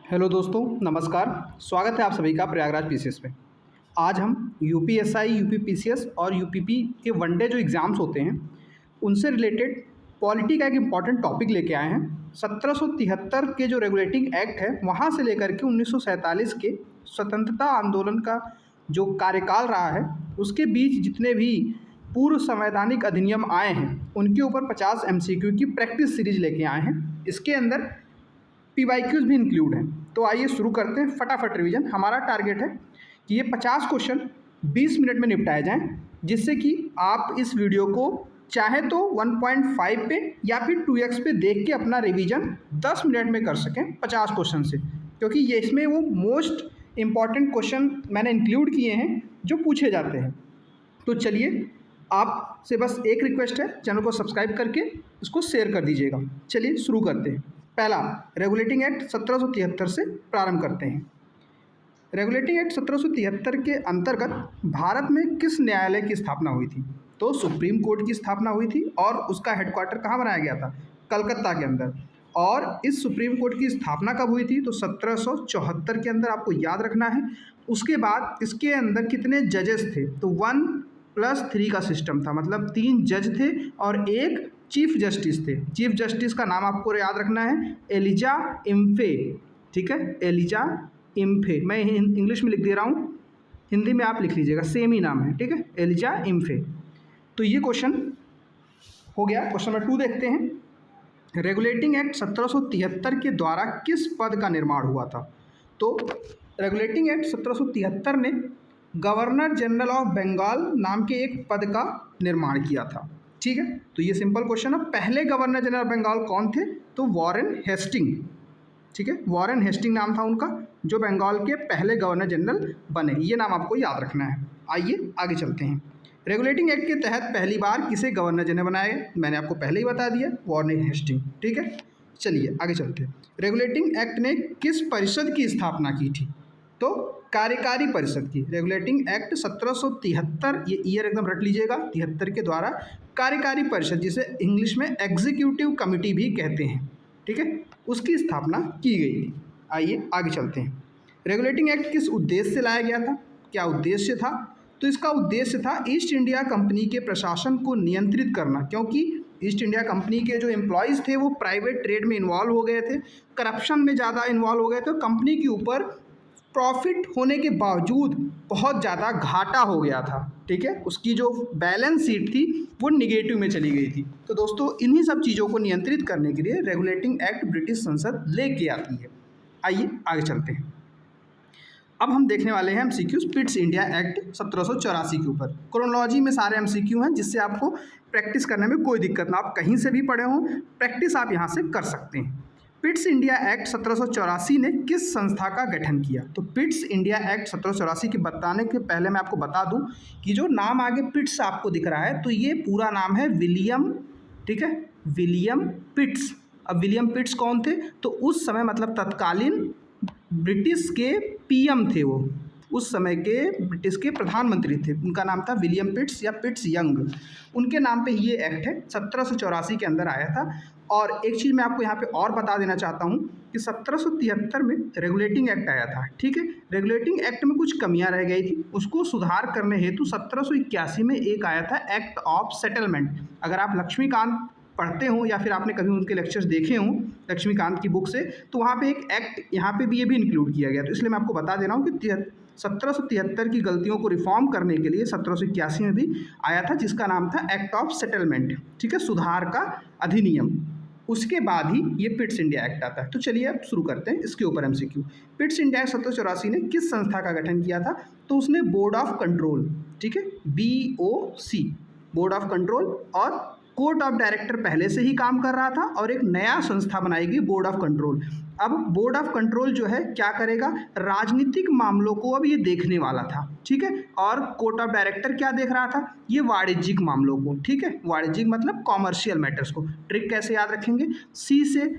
Hello दोस्तों, नमस्कार। स्वागत है आप सभी का प्रयागराज पीसीएस में। आज हम यूपीएसआई, यूपीपीसीएस और यूपीपी के वनडे जो एग्ज़ाम्स होते हैं उनसे रिलेटेड पॉलिटी का एक इम्पॉर्टेंट टॉपिक लेके आए हैं। 1773 के जो रेगुलेटिंग एक्ट है वहाँ से लेकर के 1947 के स्वतंत्रता आंदोलन का जो कार्यकाल रहा है उसके बीच जितने भी पूर्व संवैधानिक अधिनियम आए हैं उनके ऊपर 50 एमसीक्यू की प्रैक्टिस सीरीज लेके आए हैं। इसके अंदर पीवाईक्यूज भी इंक्लूड हैं। तो आइए शुरू करते हैं फटाफट रिवीजन। हमारा टारगेट है कि ये 50 क्वेश्चन 20 मिनट में निपटाए जाएं, जिससे कि आप इस वीडियो को चाहे तो 1.5 पे या फिर 2x पे देख के अपना रिवीजन 10 मिनट में कर सकें 50 क्वेश्चन से, क्योंकि ये इसमें वो मोस्ट इम्पॉर्टेंट क्वेश्चन मैंने इंक्लूड किए हैं जो पूछे जाते हैं। तो चलिए, आपसे बस एक रिक्वेस्ट है, चैनल को सब्सक्राइब करके इसको शेयर कर दीजिएगा। चलिए शुरू करते हैं। पहला, रेगुलेटिंग एक्ट 1773 से प्रारंभ करते हैं। रेगुलेटिंग एक्ट 1773 के अंतर्गत भारत में किस न्यायालय की स्थापना हुई थी? तो सुप्रीम कोर्ट की स्थापना हुई थी और उसका हेडक्वार्टर कहाँ बनाया गया था? कलकत्ता के अंदर। और इस सुप्रीम कोर्ट की स्थापना कब हुई थी? तो 1774 के अंदर, आपको याद रखना है। उसके बाद इसके अंदर कितने जजेस थे? तो 1+3 का सिस्टम था, मतलब 3 जज थे और एक चीफ जस्टिस थे। चीफ जस्टिस का नाम आपको याद रखना है, एलिजा इम्फे। ठीक है, एलिजा इम्फे। मैं इंग्लिश में लिख दे रहा हूँ, हिंदी में आप लिख लीजिएगा, सेम ही नाम है। ठीक है, एलिजा इम्फे। तो ये क्वेश्चन हो गया। क्वेश्चन नंबर 2 देखते हैं। रेगुलेटिंग एक्ट 1773 के द्वारा किस पद का निर्माण हुआ था? तो रेगुलेटिंग एक्ट 1773 ने गवर्नर जनरल ऑफ बंगाल नाम के एक पद का निर्माण किया था। ठीक है, तो ये सिंपल क्वेश्चन है। पहले गवर्नर जनरल बंगाल कौन थे? तो वॉरेन हेस्टिंग। ठीक है, वॉरेन हेस्टिंग नाम था उनका, जो बंगाल के पहले गवर्नर जनरल बने। ये नाम आपको याद रखना है। आइए आगे चलते हैं। रेगुलेटिंग एक्ट के तहत पहली बार किसे गवर्नर जनरल बनाया गया? मैंने आपको पहले ही बता दिया, वॉरेन हेस्टिंग। ठीक है, चलिए आगे चलते हैं। रेगुलेटिंग एक्ट ने किस परिषद की स्थापना की थी? तो कार्यकारी परिषद की। रेगुलेटिंग एक्ट 1773, ये ईयर एकदम रट लीजिएगा, 73 के द्वारा कार्यकारी परिषद, जिसे इंग्लिश में एग्जीक्यूटिव कमिटी भी कहते हैं, ठीक है, उसकी स्थापना की गई थी। आइए आगे चलते हैं। रेगुलेटिंग एक्ट किस उद्देश्य से लाया गया था? क्या उद्देश्य था? तो इसका उद्देश्य था ईस्ट इंडिया कंपनी के प्रशासन को नियंत्रित करना, क्योंकि ईस्ट इंडिया कंपनी के जो एम्प्लॉयज़ थे वो प्राइवेट ट्रेड में इन्वॉल्व हो गए थे, करप्शन में ज़्यादा इन्वॉल्व हो गए थे। कंपनी के ऊपर प्रॉफिट होने के बावजूद बहुत ज़्यादा घाटा हो गया था। ठीक है, उसकी जो बैलेंस शीट थी वो निगेटिव में चली गई थी। तो दोस्तों, इन्हीं सब चीज़ों को नियंत्रित करने के लिए रेगुलेटिंग एक्ट ब्रिटिश संसद लेके आती है। आइए आगे चलते हैं। अब हम देखने वाले हैं एमसीक्यूज पिट्स इंडिया एक्ट 1784 के ऊपर। क्रोनोलॉजी में सारे एमसीक्यू हैं, जिससे आपको प्रैक्टिस करने में कोई दिक्कत ना, आप कहीं से भी पढ़े हों, प्रैक्टिस आप यहाँ से कर सकते हैं। पिट्स इंडिया एक्ट 1784 ने किस संस्था का गठन किया? तो पिट्स इंडिया एक्ट 1784 के बताने के पहले मैं आपको बता दूं कि जो नाम आगे पिट्स आपको दिख रहा है, तो ये पूरा नाम है विलियम। ठीक है, विलियम पिट्स। अब विलियम पिट्स कौन थे? तो उस समय, मतलब तत्कालीन ब्रिटिश के पीएम थे वो, उस समय के ब्रिटिश के प्रधानमंत्री थे। उनका नाम था विलियम पिट्स या पिट्स यंग। उनके नाम पे ये एक्ट है, 1784 के अंदर आया था। और एक चीज़ मैं आपको यहाँ पे और बता देना चाहता हूँ कि 1773 में रेगुलेटिंग एक्ट आया था। ठीक है, रेगुलेटिंग एक्ट में कुछ कमियां रह गई थी, उसको सुधार करने हेतु 1781 में एक आया था एक्ट ऑफ सेटलमेंट। अगर आप लक्ष्मीकांत पढ़ते हो या फिर आपने कभी उनके लेक्चर्स देखे हों लक्ष्मीकांत की बुक से, तो वहाँ पे एक एक्ट यहाँ पे भी ये भी इंक्लूड किया गया। तो इसलिए मैं आपको बता दे रहा हूँ कि 1773 की गलतियों को रिफॉर्म करने के लिए 1781 में भी आया था, जिसका नाम था एक्ट ऑफ सेटलमेंट। ठीक है, सुधार का अधिनियम। उसके बाद ही ये पिट्स इंडिया एक्ट आता है। तो चलिए अब शुरू करते हैं इसके ऊपर एमसीक्यू। पिट्स इंडिया एक्ट 1784 ने किस संस्था का गठन किया था? तो उसने बोर्ड ऑफ कंट्रोल, ठीक है, BOC, बोर्ड ऑफ कंट्रोल, और कोर्ट ऑफ डायरेक्टर पहले से ही काम कर रहा था और एक नया संस्था बनाएगी बोर्ड ऑफ कंट्रोल। अब बोर्ड ऑफ कंट्रोल जो है क्या करेगा? राजनीतिक मामलों को अब ये देखने वाला था। ठीक है, और कोर्ट ऑफ डायरेक्टर क्या देख रहा था? ये वाणिज्यिक मामलों को। ठीक है, वाणिज्यिक मतलब कॉमर्शियल मैटर्स को। ट्रिक कैसे याद रखेंगे? C से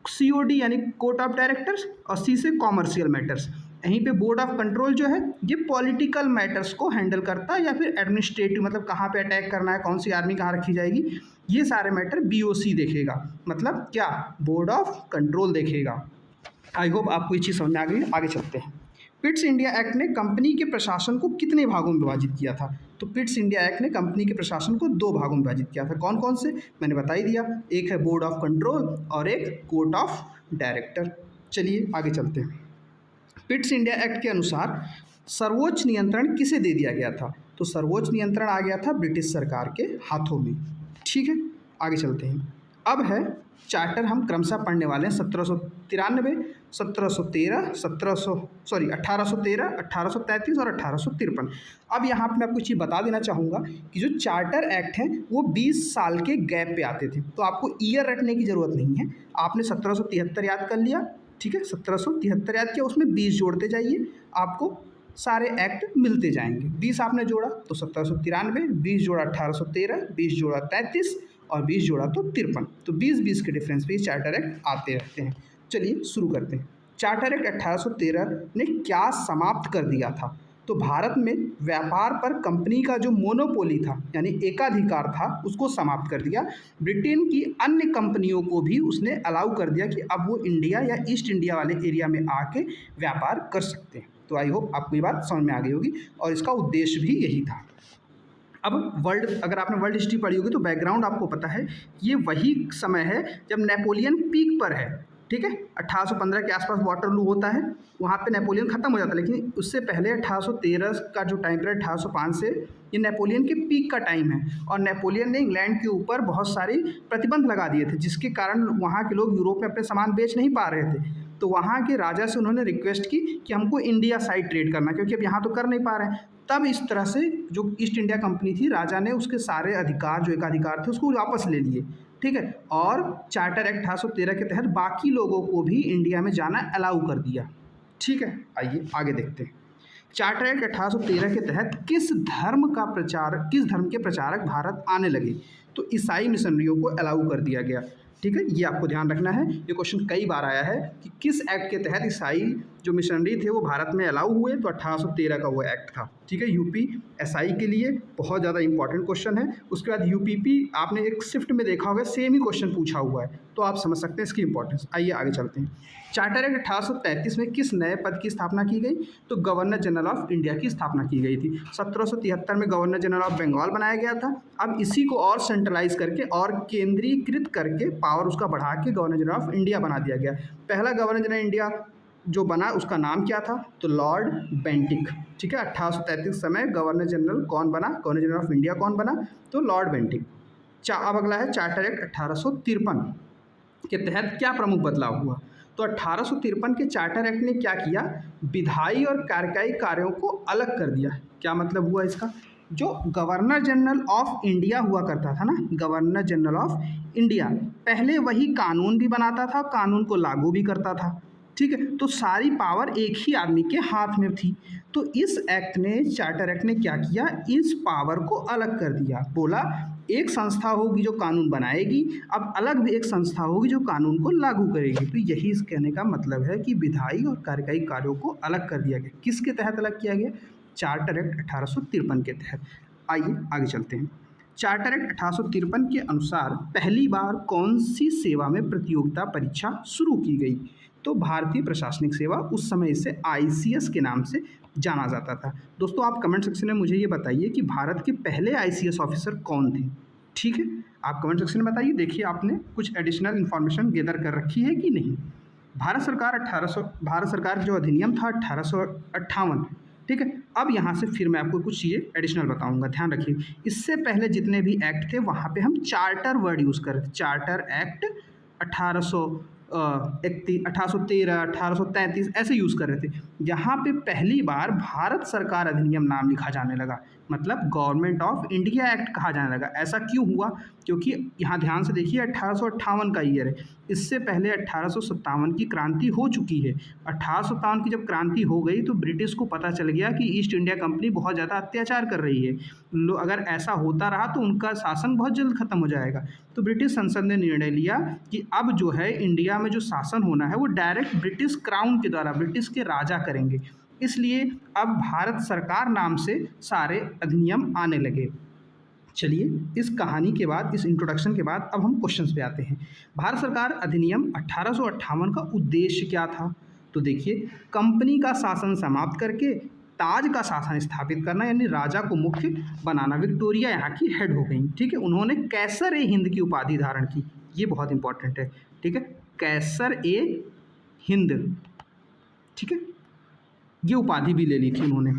COD यानी कोर्ट ऑफ डायरेक्टर्स, और C से कॉमर्शियल मैटर्स। यहीं पे बोर्ड ऑफ कंट्रोल जो है ये पॉलिटिकल मैटर्स को हैंडल करता है, या फिर एडमिनिस्ट्रेटिव, मतलब कहाँ पे अटैक करना है, कौन सी आर्मी कहाँ रखी जाएगी, ये सारे मैटर BOC देखेगा। मतलब क्या? बोर्ड ऑफ कंट्रोल देखेगा। आई होप आपको ये चीज़ समझ में आ गई। आगे चलते हैं। पिट्स इंडिया एक्ट ने कंपनी के प्रशासन को कितने भागों में विभाजित किया था? तो पिट्स इंडिया एक्ट ने कंपनी के प्रशासन को 2 भागों में विभाजित किया था। कौन कौन से? मैंने बता ही दिया, एक है बोर्ड ऑफ कंट्रोल और एक कोर्ट ऑफ डायरेक्टर। चलिए आगे चलते हैं। पिट्स इंडिया एक्ट के अनुसार सर्वोच्च नियंत्रण किसे दे दिया गया था? तो सर्वोच्च नियंत्रण आ गया था ब्रिटिश सरकार के हाथों में। ठीक है, आगे चलते हैं। अब है चार्टर, हम क्रमशः पढ़ने वाले हैं 1793, 1713, 1813, 1833 और 1853। अब यहाँ पे मैं आपको चीज़ बता देना चाहूँगा कि जो चार्टर एक्ट हैं वो 20 साल के गैप पे आते थे, तो आपको ईयर रटने की ज़रूरत नहीं है। आपने 1773 याद कर लिया, ठीक है, 1773 याद किया, उसमें 20 जोड़ते जाइए, आपको सारे एक्ट मिलते जाएंगे। 20 आपने जोड़ा तो 1793, 20 जोड़ा 1813, 20 जोड़ा 33 और 20 जोड़ा तो 53। तो 20-20 के डिफरेंस पे ये चार्टर एक्ट आते रहते हैं। चलिए शुरू करते हैं। चार्टर एक्ट 1813 ने क्या समाप्त कर दिया था? तो भारत में व्यापार पर कंपनी का जो मोनोपोली था यानी एकाधिकार था उसको समाप्त कर दिया। ब्रिटेन की अन्य कंपनियों को भी उसने अलाउ कर दिया कि अब वो इंडिया या ईस्ट इंडिया वाले एरिया में आके व्यापार कर सकते हैं। तो आई होप आपको ये बात समझ में आ गई होगी और इसका उद्देश्य भी यही था। अब अगर आपने वर्ल्ड हिस्ट्री पढ़ी होगी तो बैकग्राउंड आपको पता है, ये वही समय है जब नेपोलियन पीक पर है। ठीक है, 1815 के आसपास वाटरलू होता है, वहाँ पे नेपोलियन ख़त्म हो जाता है, लेकिन उससे पहले 1813 का जो टाइम पीरियड 1805 से ये नेपोलियन के पीक का टाइम है। और नेपोलियन ने इंग्लैंड के ऊपर बहुत सारी प्रतिबंध लगा दिए थे, जिसके कारण वहाँ के लोग यूरोप में अपने सामान बेच नहीं पा रहे थे। तो वहाँ के राजा से उन्होंने रिक्वेस्ट की कि हमको इंडिया साइड ट्रेड करना, क्योंकि अब यहाँ तो कर नहीं पा रहे हैं। तब इस तरह से जो ईस्ट इंडिया कंपनी थी, राजा ने उसके सारे अधिकार, जो एकाधिकार थे, उसको वापस ले लिए। ठीक है, और चार्टर एक्ट 1813 के तहत बाकी लोगों को भी इंडिया में जाना अलाउ कर दिया। ठीक है, आइए आगे देखते हैं। चार्टर एक्ट 1813 के तहत किस धर्म के प्रचारक भारत आने लगे? तो ईसाई मिशनरियों को अलाउ कर दिया गया। ठीक है, ये आपको ध्यान रखना है, ये क्वेश्चन कई बार आया है कि किस एक्ट के तहत ईसाई जो मिशनरी थे वो भारत में अलाउ हुए? तो 1813 का वो एक्ट था। ठीक है, यूपीएसआई के लिए बहुत ज़्यादा इंपॉर्टेंट क्वेश्चन है। उसके बाद यूपीपी आपने एक शिफ्ट में देखा होगा, सेम ही क्वेश्चन पूछा हुआ है, तो आप समझ सकते हैं इसकी इंपॉर्टेंस। आइए आगे चलते हैं। चार्टर एक्ट 1833 में किस नए पद की स्थापना की गई? तो गवर्नर जनरल ऑफ इंडिया की स्थापना की गई थी। 1773 में गवर्नर जनरल ऑफ बंगाल बनाया गया था। अब इसी को और सेंट्रलाइज करके और केंद्रीकृत करके पावर उसका बढ़ा के गवर्नर जनरल ऑफ इंडिया बना दिया गया। पहला गवर्नर जनरल इंडिया जो बना उसका नाम क्या था? तो लॉर्ड बेंटिक। ठीक है, 1833 समय गवर्नर जनरल कौन बना? गवर्नर जनरल ऑफ इंडिया कौन बना? तो लॉर्ड बेंटिक। अब अगला है चार्टर एक्ट 1853 के तहत क्या प्रमुख बदलाव हुआ? तो 1853 के चार्टर एक्ट ने क्या किया? विधायी और कार्यकारी कार्यों को अलग कर दिया। क्या मतलब हुआ इसका? जो गवर्नर जनरल ऑफ इंडिया हुआ करता था ना, गवर्नर जनरल ऑफ इंडिया, पहले वही कानून भी बनाता था, कानून को लागू भी करता था। ठीक है, तो सारी पावर एक ही आदमी के हाथ में थी। तो इस एक्ट ने, चार्टर एक्ट ने क्या किया? इस पावर को अलग कर दिया। बोला एक संस्था होगी जो कानून बनाएगी, अब अलग भी एक संस्था होगी जो कानून को लागू करेगी। तो यही इस कहने का मतलब है कि विधायी और कार्यकारी कार्यों को अलग कर दिया गया। किसके तहत अलग किया गया? चार्टर एक्ट 1853 के तहत। आइए आगे चलते हैं। चार्टर एक्ट 1853 के अनुसार पहली बार कौन सी सेवा में प्रतियोगिता परीक्षा शुरू की गई? तो भारतीय प्रशासनिक सेवा, उस समय इसे आईसीएस के नाम से जाना जाता था। दोस्तों आप कमेंट सेक्शन में मुझे ये बताइए कि भारत के पहले आईसीएस ऑफिसर कौन थे? ठीक है, आप कमेंट सेक्शन में बताइए। देखिए आपने कुछ एडिशनल इन्फॉर्मेशन गैदर कर रखी है कि नहीं। भारत सरकार जो अधिनियम था 1858। ठीक है, अब यहाँ से फिर मैं आपको कुछ चीज़ें एडिशनल बताऊंगा, ध्यान रखिए। इससे पहले जितने भी एक्ट थे वहाँ पे हम चार्टर वर्ड यूज़ कर रहे थे। चार्टर एक्ट 1813, 1833 ऐसे यूज़ कर रहे थे। यहाँ पे पहली बार भारत सरकार अधिनियम नाम लिखा जाने लगा, मतलब गवर्नमेंट ऑफ इंडिया एक्ट कहा जाने लगा। ऐसा क्यों हुआ? क्योंकि यहाँ ध्यान से देखिए 1858 का ईयर है, इससे पहले 1857 की क्रांति हो चुकी है। 1857 की जब क्रांति हो गई तो ब्रिटिश को पता चल गया कि ईस्ट इंडिया कंपनी बहुत ज़्यादा अत्याचार कर रही है, अगर ऐसा होता रहा तो उनका शासन बहुत जल्द ख़त्म हो जाएगा। तो ब्रिटिश संसद ने निर्णय लिया कि अब जो है इंडिया में जो शासन होना है वो डायरेक्ट ब्रिटिश क्राउन के द्वारा, ब्रिटिश के राजा करेंगे। इसलिए अब भारत सरकार नाम से सारे अधिनियम आने लगे। चलिए इस कहानी के बाद, इस इंट्रोडक्शन के बाद अब हम क्वेश्चंस पे आते हैं। भारत सरकार अधिनियम 1858 का उद्देश्य क्या था? तो देखिए, कंपनी का शासन समाप्त करके ताज का शासन स्थापित करना, यानी राजा को मुख्य बनाना। विक्टोरिया यहाँ की हेड हो गई। ठीक है, उन्होंने कैसर ए हिंद की उपाधि धारण की, ये बहुत इंपॉर्टेंट है। ठीक है, कैसर ए हिंद, ठीक है, ये उपाधि भी ले ली थी उन्होंने।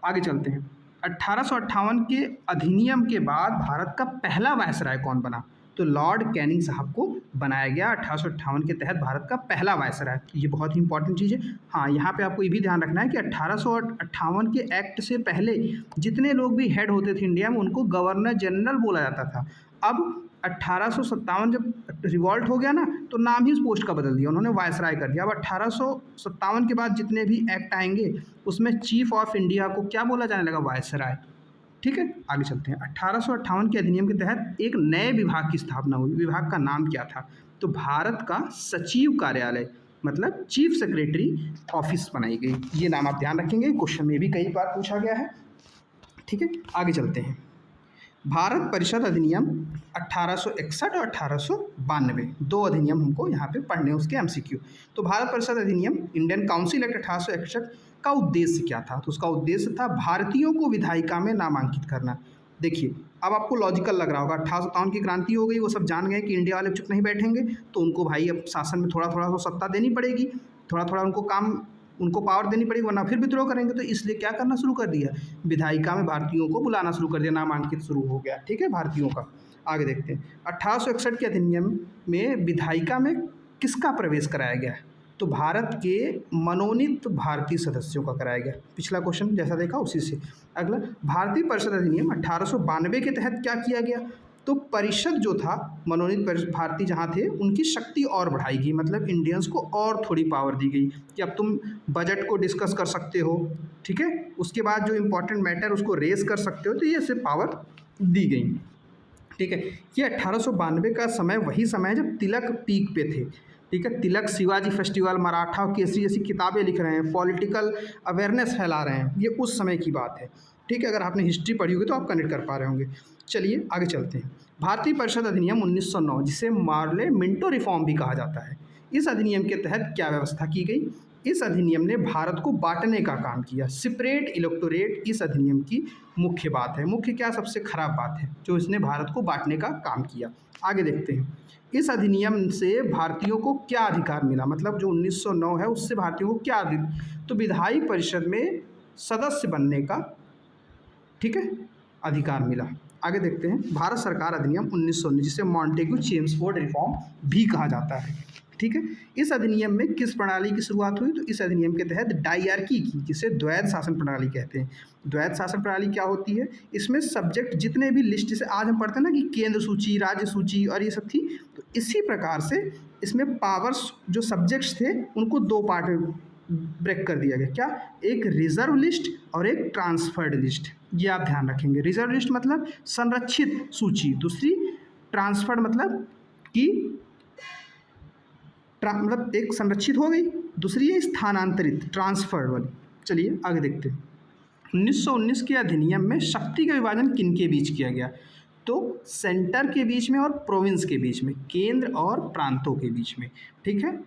आगे चलते हैं। 1858 के अधिनियम के बाद भारत का पहला वायसराय कौन बना? तो लॉर्ड कैनिंग साहब को बनाया गया 1858 के तहत भारत का पहला वायसराय। ये बहुत ही इंपॉर्टेंट चीज़ है। हाँ, यहाँ पे आपको ये भी ध्यान रखना है कि 1858 के एक्ट से पहले जितने लोग भी हेड होते थे इंडिया में, उनको गवर्नर जनरल बोला जाता था। अब 1857 जब रिवॉल्ट हो गया ना, तो नाम ही उस पोस्ट का बदल दिया, उन्होंने वायसराय कर दिया। अब 1857 के बाद जितने भी एक्ट आएंगे उसमें चीफ ऑफ इंडिया को क्या बोला जाने लगा? वायसराय। ठीक है, आगे चलते हैं। 1858 के अधिनियम के तहत एक नए विभाग की स्थापना हुई। विभाग का नाम क्या था? तो भारत का सचिव कार्यालय, मतलब चीफ सेक्रेटरी ऑफिस बनाई गई। ये नाम आप ध्यान रखेंगे, क्वेश्चन में भी कई बार पूछा गया है। ठीक है, आगे चलते हैं। भारत परिषद अधिनियम 1861 और 1892, दो अधिनियम हमको यहाँ पे पढ़ने हैं, उसके एमसीक्यू। तो भारत परिषद अधिनियम, इंडियन काउंसिल एक्ट 1861 का उद्देश्य क्या था? तो उसका उद्देश्य था भारतीयों को विधायिका में नामांकित करना। देखिए, अब आपको लॉजिकल लग रहा होगा, 1857 की क्रांति हो गई, वो सब जान गए कि इंडिया वाले चुप नहीं बैठेंगे, तो उनको भाई अब शासन में थोड़ा थोड़ा तो सत्ता देनी पड़ेगी, थोड़ा थोड़ा उनको पावर देनी पड़ेगी, वरना फिर विद्रोह करेंगे। तो इसलिए क्या करना शुरू कर दिया? विधायिका में भारतीयों को बुलाना शुरू कर दिया, नामांकित शुरू हो गया। ठीक है, भारतीयों का। आगे देखते हैं। 1861 के अधिनियम में विधायिका में किसका प्रवेश कराया गया? तो भारत के मनोनीत भारतीय सदस्यों का कराया गया। पिछला क्वेश्चन जैसा देखा उसी से। अगला, भारतीय परिषद अधिनियम 1892 के तहत क्या किया गया? तो परिषद जो था, मनोनीत भारतीय जहाँ थे, उनकी शक्ति और बढ़ाई गई, मतलब इंडियंस को और थोड़ी पावर दी गई कि अब तुम बजट को डिस्कस कर सकते हो। ठीक है, उसके बाद जो इंपॉर्टेंट मैटर उसको रेस कर सकते हो, तो ये सिर्फ पावर दी गई। ठीक है, ये 1892 का समय वही समय है जब तिलक पीक पे थे। ठीक है, तिलक शिवाजी फेस्टिवल, मराठा और केसरी जैसी किताबें लिख रहे हैं, पॉलिटिकल अवेयरनेस फैला रहे हैं, ये उस समय की बात है। ठीक है, अगर आपने हिस्ट्री पढ़ी होगी तो आप कनेक्ट कर पा रहे होंगे। चलिए आगे चलते हैं। भारतीय परिषद अधिनियम 1909, जिसे मार्ले मिंटो रिफॉर्म भी कहा जाता है, इस अधिनियम के तहत क्या व्यवस्था की गई? इस अधिनियम ने भारत को बांटने का काम किया। सेपरेट इलेक्टोरेट इस अधिनियम की मुख्य बात है। मुख्य क्या, सबसे खराब बात है जो इसने भारत को बांटने का काम किया। आगे देखते हैं। इस अधिनियम से भारतीयों को क्या अधिकार मिला? मतलब जो 1909 है उससे भारतीयों को क्या तो विधायी परिषद में सदस्य बनने का, ठीक है, अधिकार मिला। आगे देखते हैं। भारत सरकार अधिनियम 1919, जिसे मॉन्टेग्यू चेम्सफोर्ड रिफॉर्म भी कहा जाता है। ठीक है, इस अधिनियम में किस प्रणाली की शुरुआत हुई? तो इस अधिनियम के तहत डायरकी की, जिसे द्वैध शासन प्रणाली कहते हैं। द्वैध शासन प्रणाली क्या होती है? इसमें सब्जेक्ट जितने भी लिस्ट, जैसे आज हम पढ़ते हैं ना कि केंद्र सूची, राज्य सूची और ये सब थी, तो इसी प्रकार से इसमें पावर्स जो सब्जेक्ट्स थे उनको दो पार्ट में ब्रेक कर दिया गया। क्या? एक रिजर्व लिस्ट और एक ट्रांसफर्ड लिस्ट। ये आप ध्यान रखेंगे। रिजर्व लिस्ट मतलब संरक्षित सूची, दूसरी ट्रांसफर्ड मतलब कि मतलब एक संरक्षित हो गई, दूसरी है स्थानांतरित, ट्रांसफर्ड वाली। चलिए आगे देखते हैं। 1919 के अधिनियम में शक्ति का विभाजन किन के बीच किया गया? तो सेंटर के बीच में और प्रोविंस के बीच में, केंद्र और प्रांतों के बीच में। ठीक है,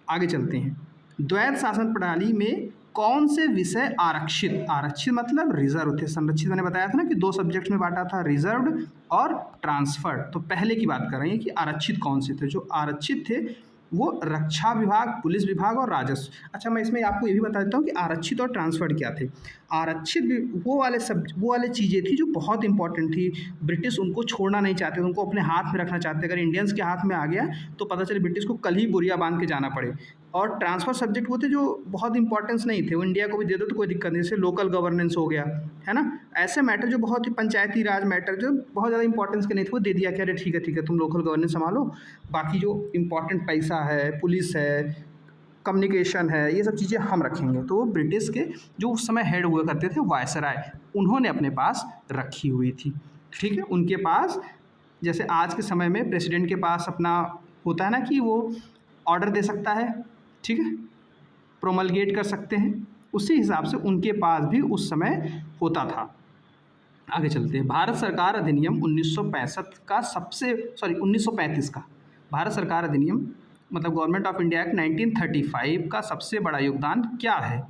आगे चलते हैं। द्वैध शासन प्रणाली में कौन से विषय आरक्षित? आरक्षित मतलब रिजर्व थे। संरक्षित मैंने बताया था ना कि दो सब्जेक्ट्स में बांटा था, रिजर्व्ड और ट्रांसफर्ड। तो पहले की बात कर रहे हैं कि आरक्षित कौन से थे। जो आरक्षित थे वो रक्षा विभाग, पुलिस विभाग और राजस्व। अच्छा, मैं इसमें आपको ये भी बता देता हूँ कि आरक्षित और ट्रांसफर्ड क्या थे। आरक्षित वो वाले चीज़ें थी जो बहुत इंपॉर्टेंट थी। ब्रिटिश उनको छोड़ना नहीं चाहते, उनको अपने हाथ में रखना चाहते। अगर इंडियंस के हाथ में आ गया तो पता चले ब्रिटिश को कल ही बोरिया बांध के जाना पड़े। और ट्रांसफर सब्जेक्ट वो थे जो बहुत इंपॉर्टेंस नहीं थे, वो इंडिया को भी दे दो तो कोई दिक्कत नहीं। जैसे लोकल गवर्नेंस हो गया, है ना, ऐसे मैटर जो बहुत ही पंचायती राज मैटर जो बहुत ज़्यादा इंपॉर्टेंस के नहीं थे, वो दे दिया कि अरे ठीक है तुम लोकल गवर्नेंस संभालो, बाकी जो इंपॉर्टेंट पैसा है, पुलिस है, कम्युनिकेशन है, ये सब चीज़ें हम रखेंगे। तो वो ब्रिटिश के जो उस समय हेड हुआ करते थे वायसराय, उन्होंने अपने पास रखी हुई थी। ठीक है, उनके पास, जैसे आज के समय में प्रेसिडेंट के पास अपना होता है ना कि वो ऑर्डर दे सकता है, ठीक है, प्रोमलगेट कर सकते हैं, उसी हिसाब से उनके पास भी उस समय होता था। आगे चलते हैं। भारत सरकार अधिनियम 1935 का 1935 का भारत सरकार अधिनियम मतलब गवर्नमेंट ऑफ इंडिया एक्ट 1935 का सबसे बड़ा योगदान क्या है?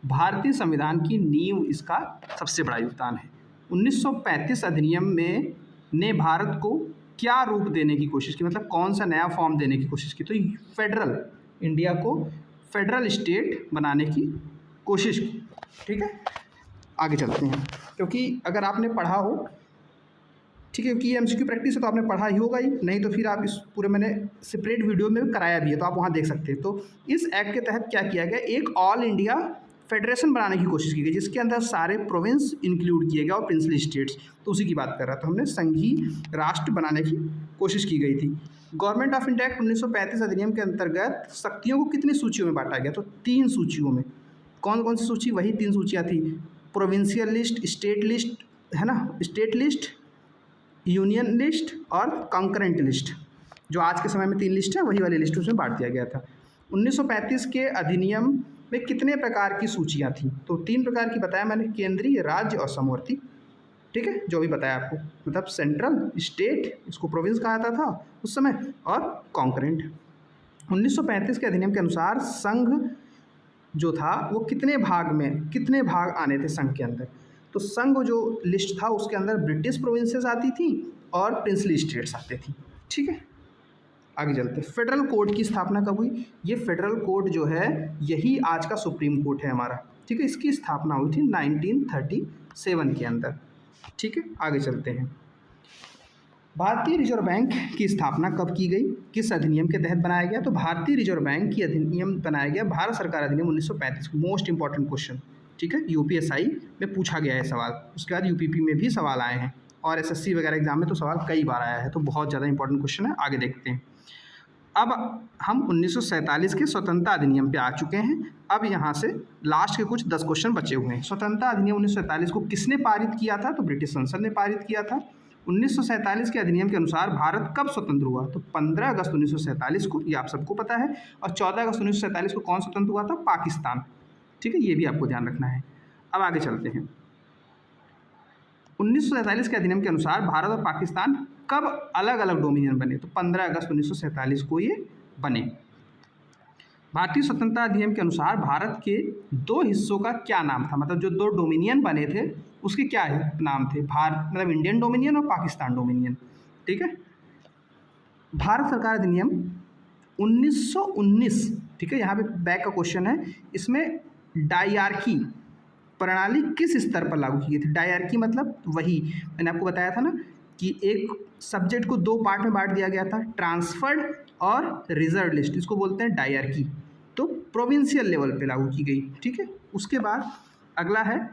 भारतीय संविधान की नींव इसका सबसे बड़ा योगदान है। 1935 अधिनियम में ने भारत को क्या रूप देने की कोशिश की, मतलब कौन सा नया फॉर्म देने की कोशिश की? तो फेडरल, इंडिया को फेडरल स्टेट बनाने की कोशिश की। ठीक है, आगे चलते हैं, क्योंकि अगर आपने पढ़ा हो, ठीक है, क्योंकि ये एमसीक्यू प्रैक्टिस है तो आपने पढ़ा ही होगा ही, नहीं तो फिर आप इस पूरे मैंने सेपरेट वीडियो में कराया भी है तो आप वहाँ देख सकते हैं। तो इस एक्ट के तहत क्या किया गया, एक ऑल इंडिया फेडरेशन बनाने की कोशिश की गई जिसके अंदर सारे प्रोविंस इंक्लूड किए गए और प्रिंसली स्टेट्स, तो उसी की बात कर रहा था। हमने संघीय राष्ट्र बनाने की कोशिश की गई थी। गवर्नमेंट ऑफ इंडिया एक्ट 1935 अधिनियम के अंतर्गत शक्तियों को कितनी सूचियों में बांटा गया? तो 3 सूचियों में। कौन कौन सी सूची? वही 3 सूचियाँ थी, प्रोविंशियल लिस्ट, स्टेट लिस्ट, है ना, स्टेट लिस्ट, यूनियन लिस्ट और कंकरेंट लिस्ट। जो आज के समय में 3 लिस्ट है वही वाली लिस्ट उसमें बांट दिया गया था। 1935 के अधिनियम में कितने प्रकार की सूचियाँ थी? तो 3 प्रकार की बताया मैंने, केंद्रीय, राज्य और समवर्ती। ठीक है, जो भी बताया आपको, मतलब सेंट्रल, स्टेट, इसको प्रोविंस कहा जाता था उस समय, और कॉन्करेंट। 1935 के अधिनियम के अनुसार संघ जो था वो कितने भाग आने थे संघ के अंदर? तो संघ जो लिस्ट था उसके अंदर ब्रिटिश प्रोविंसेस आती थी और प्रिंसली स्टेट्स आते थी। ठीक है, आगे चलते। फेडरल कोर्ट की स्थापना कब हुई? ये फेडरल कोर्ट जो है यही आज का सुप्रीम कोर्ट है हमारा। ठीक है, इसकी स्थापना हुई थी 1937 के अंदर। ठीक है, आगे चलते हैं। भारतीय रिजर्व बैंक की स्थापना कब की गई, किस अधिनियम के तहत बनाया गया? तो भारतीय रिजर्व बैंक की अधिनियम बनाया गया भारत सरकार अधिनियम 1935। मोस्ट इंपॉर्टेंट क्वेश्चन, ठीक है, यूपीएसआई में पूछा गया है सवाल, उसके बाद यूपीपी में भी सवाल आए हैं और एसएससी वगैरह एग्जाम में तो सवाल कई बार आया है, तो बहुत ज़्यादा इंपॉर्टेंट क्वेश्चन है। आगे देखते हैं। अब हम 1947 के स्वतंत्रता अधिनियम पे आ चुके हैं। अब यहाँ से लास्ट के कुछ 10 क्वेश्चन बचे हुए हैं। स्वतंत्रता अधिनियम 1947 को किसने पारित किया था? तो ब्रिटिश संसद ने पारित किया था। 1947 के अधिनियम के अनुसार भारत कब स्वतंत्र हुआ? तो 15 अगस्त 1947 को, ये आप सबको पता है। और 14 अगस्त 1947 को कौन स्वतंत्र हुआ था? पाकिस्तान। ठीक है, ये भी आपको ध्यान रखना है। अब आगे चलते हैं। 1947 के अधिनियम के अनुसार भारत और पाकिस्तान कब अलग अलग डोमिनियन बने? तो 15 अगस्त 1947 को ये बने। भारतीय स्वतंत्रता अधिनियम के अनुसार भारत के 2 हिस्सों का क्या नाम था? मतलब जो 2 डोमिनियन बने थे उसके क्या नाम थे? भारत मतलब इंडियन डोमिनियन और पाकिस्तान डोमिनियन। ठीक है, भारत सरकार अधिनियम 1919, ठीक है, यहाँ पे बैक का क्वेश्चन है, इसमें डायआर्की प्रणाली किस स्तर पर लागू की गई थी? डायआर्की मतलब वही मैंने आपको बताया था ना कि एक सब्जेक्ट को 2 पार्ट में बांट दिया गया था, ट्रांसफर्ड और रिजर्व लिस्ट, इसको बोलते हैं डायआर्की। तो प्रोविंशियल लेवल पे लागू की गई। ठीक है, उसके बाद अगला है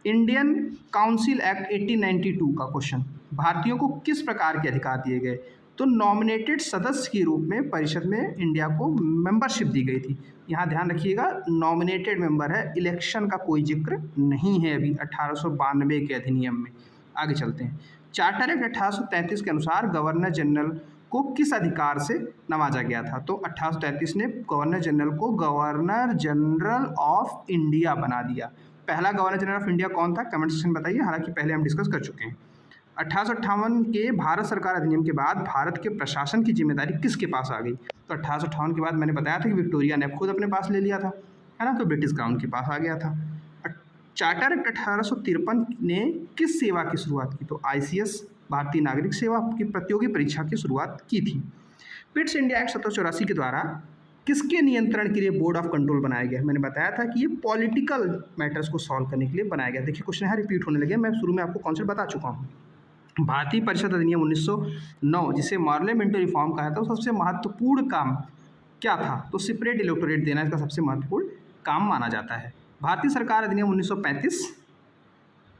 इंडियन काउंसिल एक्ट 1892 का क्वेश्चन। भारतीयों को किस प्रकार के अधिकार दिए गए? तो नॉमिनेटेड सदस्य के रूप में परिषद में इंडिया को मेंबरशिप दी गई थी। यहाँ ध्यान रखिएगा, नॉमिनेटेड मेंबर है, इलेक्शन का कोई जिक्र नहीं है अभी 1892 के अधिनियम में। आगे चलते हैं। चार्टर एक्ट 1833 के अनुसार गवर्नर जनरल को किस अधिकार से नवाजा गया था? तो 1833 ने गवर्नर जनरल को गवर्नर जनरल ऑफ इंडिया बना दिया। पहला गवर्नर जनरल ऑफ इंडिया कौन था? कमेंट सेक्शन में बताइए, हालांकि पहले हम डिस्कस कर चुके हैं। 1858 के भारत सरकार अधिनियम के बाद भारत के प्रशासन की जिम्मेदारी किसके पास आ गई? तो 1858 के बाद मैंने बताया था कि विक्टोरिया ने खुद अपने पास ले लिया था, है ना, तो ब्रिटिश क्राउन के पास आ गया था। चार्टर एक्ट 1853 ने किस सेवा की शुरुआत की? तो आईसीएस, भारतीय नागरिक सेवा की प्रतियोगी परीक्षा की शुरुआत की थी। पिट्स इंडिया एक्ट 1784 के द्वारा किसके नियंत्रण के लिए बोर्ड ऑफ कंट्रोल बनाया गया? मैंने बताया था कि ये पॉलिटिकल मैटर्स को सॉल्व करने के लिए बनाया गया। देखिए क्वेश्चन यहाँ रिपीट होने लगे, मैं शुरू में आपको कॉन्सेप्ट बता चुका हूँ। भारतीय परिषद अधिनियम 1909 जिसे पार्लियामेंट्री रिफॉर्म कहा था, सबसे महत्वपूर्ण काम क्या था? तो सेपरेट इलेक्टोरेट देना इसका सबसे महत्वपूर्ण काम माना जाता है। भारतीय सरकार अधिनियम 1935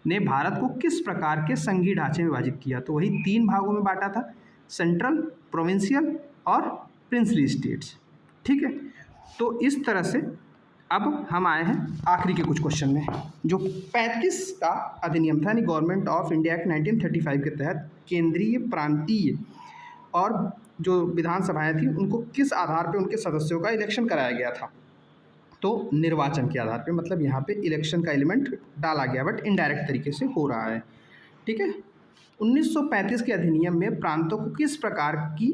ने भारत को किस प्रकार के संघीय ढांचे में विभाजित किया? तो वही 3 भागों में बांटा था, सेंट्रल, प्रोविंशियल और प्रिंसली स्टेट्स। ठीक है, तो इस तरह से अब हम आए हैं आखिरी के कुछ क्वेश्चन में। जो 35 का अधिनियम था, यानी गवर्नमेंट ऑफ इंडिया एक्ट 1935 के तहत केंद्रीय, प्रांतीय और जो विधानसभाएं थी उनको किस आधार पे उनके सदस्यों का इलेक्शन कराया गया था? तो निर्वाचन के आधार पे, मतलब यहाँ पे इलेक्शन का एलिमेंट डाला गया बट इनडायरेक्ट तरीके से हो रहा है। ठीक है, 1935 के अधिनियम में प्रांतों को किस प्रकार की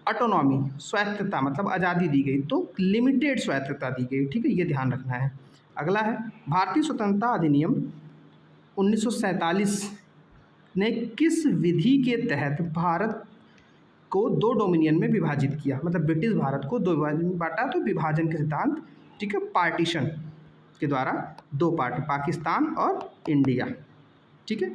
ऑटोनॉमी स्वायत्तता मतलब आज़ादी दी गई, तो लिमिटेड स्वायत्तता दी गई, ठीक है, ये ध्यान रखना है। अगला है भारतीय स्वतंत्रता अधिनियम 1947 ने किस विधि के तहत भारत को दो डोमिनियन में विभाजित किया, मतलब ब्रिटिश भारत को दो विभाजन में बांटा, तो विभाजन के सिद्धांत, ठीक है, पार्टीशन के द्वारा दो पार्ट, पाकिस्तान और इंडिया, ठीक है।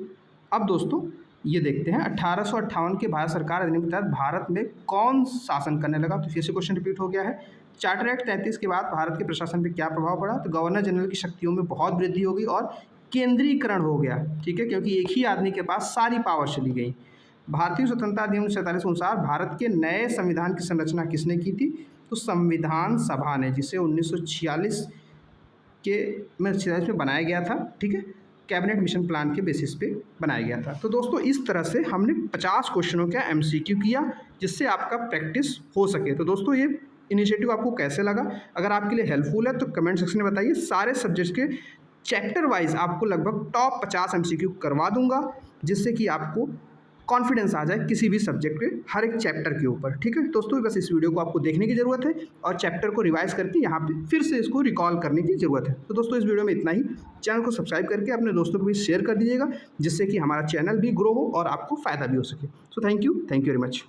अब दोस्तों ये देखते हैं 1858 के भारत सरकार अधिनियम के तहत भारत में कौन शासन करने लगा, तो फिर से क्वेश्चन रिपीट हो गया है। चार्टर एक्ट 33 के बाद भारत के प्रशासन पर क्या प्रभाव पड़ा, तो गवर्नर जनरल की शक्तियों में बहुत वृद्धि हो गई और केंद्रीकरण हो गया, ठीक है, क्योंकि एक ही आदमी के पास सारी पावर चली गई। भारतीय स्वतंत्रता अधिनियम 47 के अनुसार भारत के नए संविधान की संरचना किसने की थी, तो संविधान सभा ने, जिसे 1946 में बनाया गया था, ठीक है, कैबिनेट मिशन प्लान के बेसिस पे बनाया गया था। तो दोस्तों इस तरह से हमने 50 क्वेश्चनों का MCQ किया, जिससे आपका प्रैक्टिस हो सके। तो दोस्तों ये इनिशिएटिव आपको कैसे लगा, अगर आपके लिए हेल्पफुल है तो कमेंट सेक्शन में बताइए। सारे सब्जेक्ट्स के चैप्टर वाइज आपको लगभग टॉप 50 MCQ करवा दूंगा, जिससे कि आपको कॉन्फिडेंस आ जाए किसी भी सब्जेक्ट के हर एक चैप्टर के ऊपर, ठीक है। दोस्तों बस इस वीडियो को आपको देखने की ज़रूरत है और चैप्टर को रिवाइज करके यहाँ पे फिर से इसको रिकॉल करने की ज़रूरत है। तो दोस्तों इस वीडियो में इतना ही। चैनल को सब्सक्राइब करके अपने दोस्तों को भी शेयर कर दीजिएगा, जिससे कि हमारा चैनल भी ग्रो हो और आपको फ़ायदा भी हो सके। So thank you very much.